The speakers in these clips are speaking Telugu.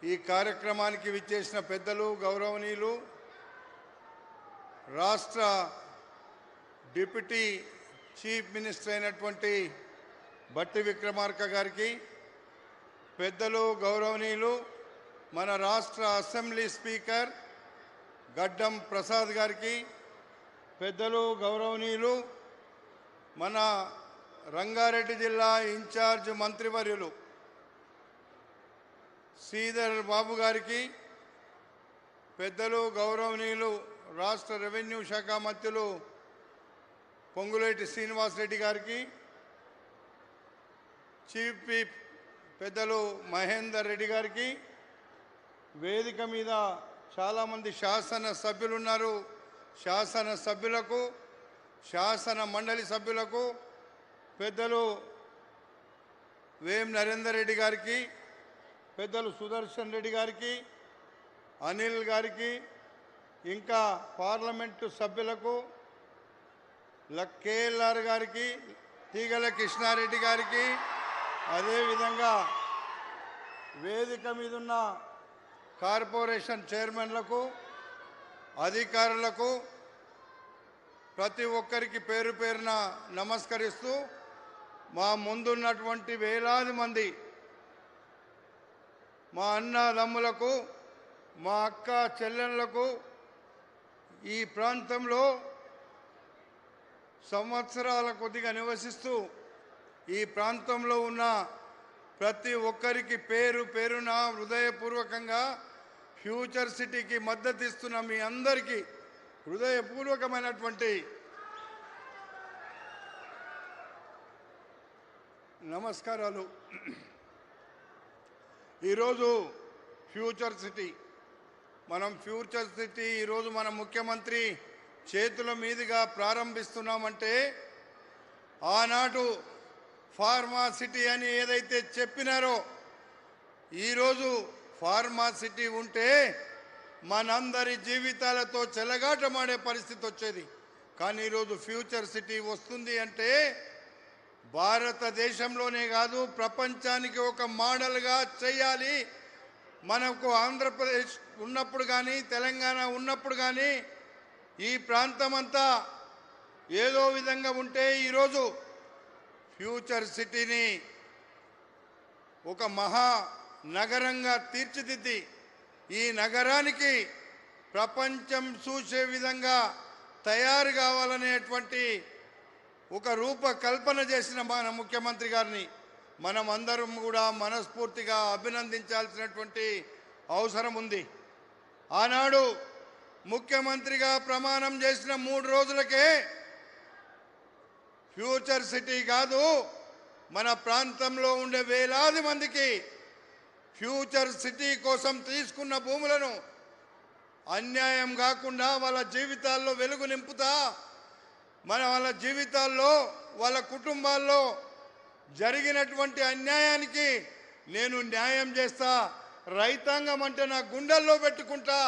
ఈ కార్యక్రమానికి విచ్చేసిన పెద్దలు గౌరవనీయులు రాష్ట్ర డిప్యూటీ చీఫ్ మినిస్టర్ అయినటువంటి బట్టి విక్రమార్క గారికి, పెద్దలు గౌరవనీయులు మన రాష్ట్ర అసెంబ్లీ స్పీకర్ గడ్డం ప్రసాద్ గారికి, పెద్దలు గౌరవనీయులు మన రంగారెడ్డి జిల్లా ఇన్ఛార్జ్ మంత్రివర్యులు శ్రీధర్ బాబు గారికి, పెద్దలు గౌరవనీయులు రాష్ట్ర రెవెన్యూ శాఖ మంత్రులు పొంగులేటి శ్రీనివాసరెడ్డి గారికి, చీఫ్ విప్ పెద్దలు మహేందర్ రెడ్డి గారికి, వేదిక మీద చాలామంది శాసన సభ్యులు ఉన్నారు. శాసన సభ్యులకు, శాసన మండలి సభ్యులకు, పెద్దలు వేం నరేందర్ రెడ్డి గారికి, పెద్దలు సుదర్శన్ రెడ్డి గారికి, అనిల్ గారికి, ఇంకా పార్లమెంటు సభ్యులకు కేఎల్ఆర్ గారికి, తీగల కృష్ణారెడ్డి గారికి, అదేవిధంగా వేదిక మీద ఉన్న కార్పొరేషన్ చైర్మన్లకు, అధికారులకు ప్రతి ఒక్కరికి పేరు పేరున నమస్కరిస్తూ, మా ముందున్నటువంటి వేలాది మంది మా అన్నదమ్ములకు, మా అక్క చెల్లెళ్లకు, ఈ ప్రాంతంలో సంవత్సరాల కొద్దిగా నివసిస్తూ ఈ ప్రాంతంలో ఉన్న ప్రతి ఒక్కరికి పేరు పేరున హృదయపూర్వకంగా ఫ్యూచర్ సిటీకి మద్దతు ఇస్తున్న మీ అందరికీ హృదయపూర్వకమైనటువంటి నమస్కారాలు. ఈరోజు ఫ్యూచర్ సిటీ ఈరోజు మన ముఖ్యమంత్రి చేతుల మీదుగా ప్రారంభిస్తున్నామంటే, ఆనాడు ఫార్మా సిటీ అని ఏదైతే చెప్పినారో, ఈరోజు ఫార్మా సిటీ ఉంటే మనందరి జీవితాలతో చెలగాటమాడే పరిస్థితి వచ్చేది. కానీ ఈరోజు ఫ్యూచర్ సిటీ వస్తుంది అంటే భారతదేశంలోనే కాదు, ప్రపంచానికి ఒక మోడల్గా చేయాలి. మనకు ఆంధ్రప్రదేశ్ ఉన్నప్పుడు కానీ, తెలంగాణ ఉన్నప్పుడు కానీ ఈ ప్రాంతం అంతా ఏదో విధంగా ఉంటే, ఈరోజు ఫ్యూచర్ సిటీని ఒక మహా నగరంగా తీర్చిదిద్ది ఈ నగరానికి ప్రపంచం చూసే విధంగా తయారు కావాలనేటువంటి ఒక రూపకల్పన చేసిన మన ముఖ్యమంత్రి గారిని మనం అందరం కూడా మనస్ఫూర్తిగా అభినందించాల్సినటువంటి అవసరం ఉంది. ఆనాడు ముఖ్యమంత్రిగా ప్రమాణం చేసిన 3 రోజులకే ఫ్యూచర్ సిటీ కాదు, మన ప్రాంతంలో ఉండే వేలాది మందికి ఫ్యూచర్ సిటీ కోసం తీసుకున్న భూములను అన్యాయం కాకుండా వాళ్ళ జీవితాల్లో వెలుగు నింపుతా, వాళ్ళ జీవితాల్లో, వాళ్ళ కుటుంబాల్లో జరిగినటువంటి అన్యాయానికి నేను న్యాయం చేస్తా, రైతాంగం అంటే నా గుండెల్లో పెట్టుకుంటా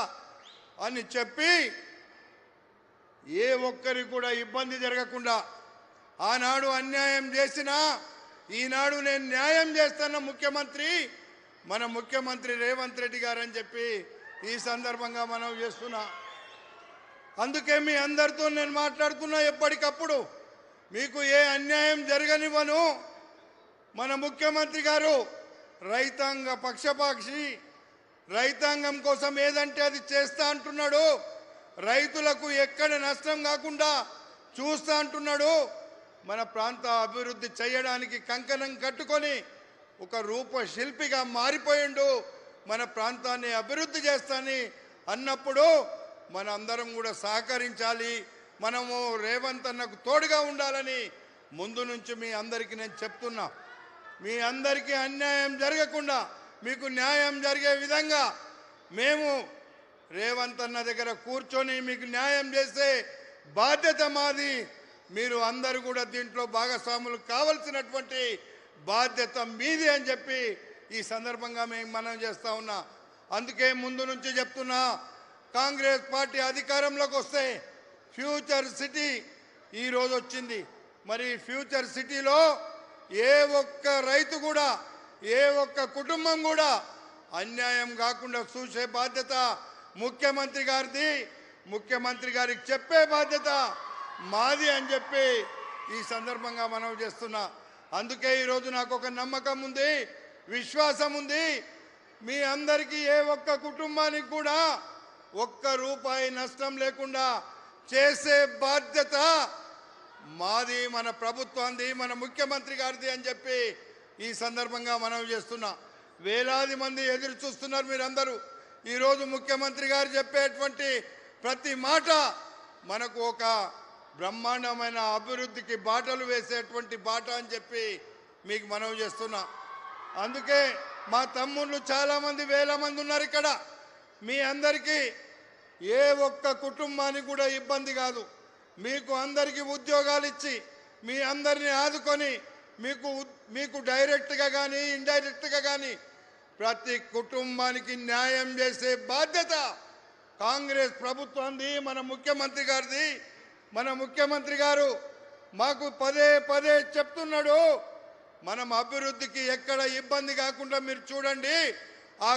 అని చెప్పి ఏ ఒక్కరికి కూడా ఇబ్బంది జరగకుండా ఆనాడు అన్యాయం చేసినా ఈనాడు నేను న్యాయం చేస్తున్న ముఖ్యమంత్రి మన ముఖ్యమంత్రి రేవంత్ రెడ్డి గారు అని చెప్పి ఈ సందర్భంగా మనం చేస్తున్నా. అందుకే మీ అందరితో నేను మాట్లాడుతున్నా, ఎప్పటికప్పుడు మీకు ఏ అన్యాయం జరగనివ్వను. మన ముఖ్యమంత్రి గారు రైతాంగ పక్షపాక్షి, రైతాంగం కోసం ఏదంటే అది చేస్తా అంటున్నాడు, రైతులకు ఎక్కడ నష్టం కాకుండా చూస్తా అంటున్నాడు. మన ప్రాంత అభివృద్ధి చేయడానికి కంకణం కట్టుకొని ఒక రూపశిల్పిగా మారిపోయిండు. మన ప్రాంతాన్ని అభివృద్ధి చేస్తాని అన్నప్పుడు మనందరం కూడా సహకరించాలి, మనము రేవంత్ అన్నకు తోడుగా ఉండాలని ముందు నుంచి మీ అందరికీ నేను చెప్తున్నా. మీ అందరికీ అన్యాయం జరగకుండా మీకు న్యాయం జరిగే విధంగా మేము రేవంత్ అన్న దగ్గర కూర్చొని మీకు న్యాయం చేసే బాధ్యత మాది. మీరు అందరూ కూడా దీంట్లో భాగస్వాములు కావాల్సినటువంటి బాధ్యత మీది అని చెప్పి ఈ సందర్భంగా మేము మనం చేస్తా ఉన్నా. అందుకే ముందు నుంచి చెప్తున్నా, కాంగ్రెస్ పార్టీ అధికారంలోకి వస్తే ఫ్యూచర్ సిటీ ఈరోజు వచ్చింది. మరి ఫ్యూచర్ సిటీలో ఏ ఒక్క రైతు కూడా, ఏ ఒక్క కుటుంబం కూడా అన్యాయం కాకుండా చూసే బాధ్యత ముఖ్యమంత్రి గారిది. ముఖ్యమంత్రి గారికి చెప్పే బాధ్యత మాది అని చెప్పి ఈ సందర్భంగా మనం చేస్తున్నా. అందుకే ఈరోజు నాకు ఒక నమ్మకం ఉంది, విశ్వాసం ఉంది. మీ అందరికీ ఏ ఒక్క కుటుంబానికి కూడా ఒక్క రూపాయి నష్టం లేకుండా చేసే బాధ్యత మాది, మన ప్రభుత్వాన్ని, మన ముఖ్యమంత్రి గారిది అని చెప్పి ఈ సందర్భంగా మనం చేస్తున్నా. వేలాది మంది ఎదురు చూస్తున్నారు మీరందరూ. ఈరోజు ముఖ్యమంత్రి గారు చెప్పేటువంటి ప్రతి మాట మనకు ఒక బ్రహ్మాండమైన అభివృద్ధికి బాటలు వేసేటువంటి బాట అని చెప్పి మీకు మనవి చేస్తున్నా. అందుకే మా తమ్ముళ్ళు చాలామంది, వేల మంది ఉన్నారు ఇక్కడ. మీ అందరికీ ఏ ఒక్క కుటుంబానికి కూడా ఇబ్బంది కాదు. మీకు అందరికీ ఉద్యోగాలు ఇచ్చి మీ అందరినీ ఆదుకొని మీకు డైరెక్ట్గా కానీ ఇండైరెక్ట్గా కానీ ప్రతి కుటుంబానికి న్యాయం చేసే బాధ్యత కాంగ్రెస్ ప్రభుత్వాన్ని, మన ముఖ్యమంత్రి గారిది. మన ముఖ్యమంత్రి గారు మాకు పదే పదే చెప్తున్నాడు, మనం అభివృద్ధికి ఎక్కడ ఇబ్బంది కాకుండా మీరు చూడండి. ఆ